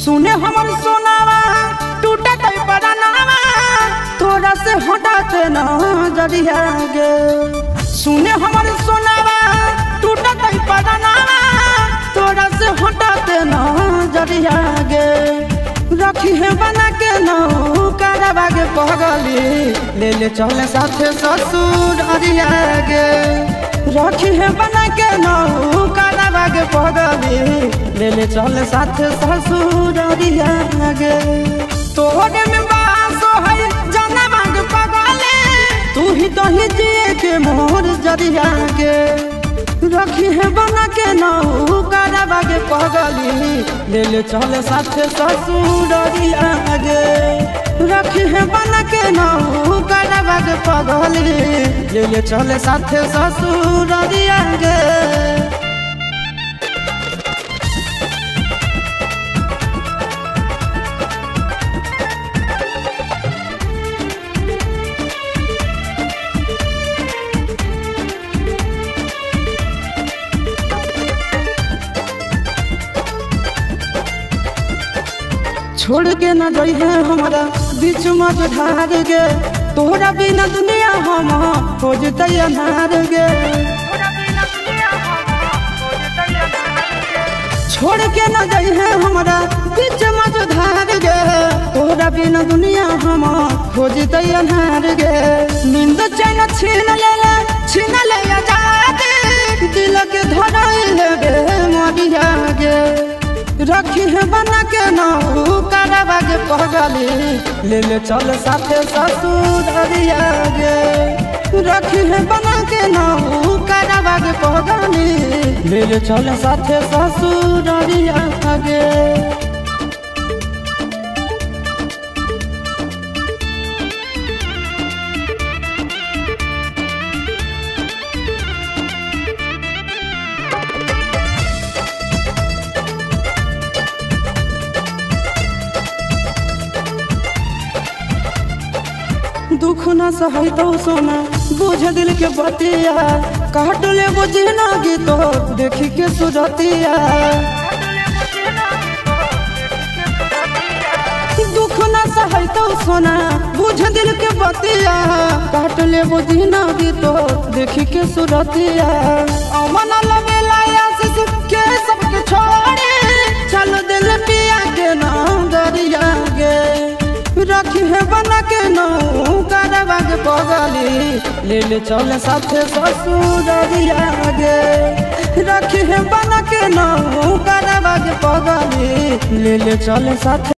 सुने हमर सोनावा टूटे तई परानावा तोरा से हटाते न जरिया गे। सुने हमर सोनावा टूटे तई परानावा तोरा से हटाते न जरिया गे। रखी है बना के न करवा के पगली ले ले चले साथे ससुर अरिया गे। रखी है बना के न करवा के पगली ले ले चले साथे ससुर अरिया गे। तोहरे में बासो है जाना मांग पगले तू ही तो ही जिए के मोर जरिया गे। रखी है बना के न करवा के पगली ले ले चले साथे ससुर अरिया गे। रखी है बना के न करवा के पगली ले ले चले साथे ससुर अरिया गे। छोड़ के न जाई है हमारा बीच में जो ढार गे। तोहरा बिना दुनिया हम हो जते अनार गे। छोड़ के न जाई है हमारा बीच में जो ढार गे। तोहरा बिना दुनिया हम हो जते अनार गे। नींद चैन छीन ले आजादी दिल के धराई ले गे मरिया गे। रखी है बना के न करवा के पगली ले ले चल साथे ससुर अरिया गे। रखी है बना के न करवा के पगली ले ले चल साथे ससुर अरिया गे। दुख न सहै तो सोना बुझ दिल के बतिया काट ले बुझे ना गीतो देखी के सुरतिया। दुख न सहै तो सोना बुझ दिल के बतिया काट ले बुझे ना गीतो देखी के सुरतिया। अमन लगे लाया से के सबके छोड़े चल दिल पिया के ना दरिया गे। रखी है बना के न करवा के पगली ले ले चले साथे ससुर अरिया गे। रखी है बना के न करवा के पगली ले ले चले साथे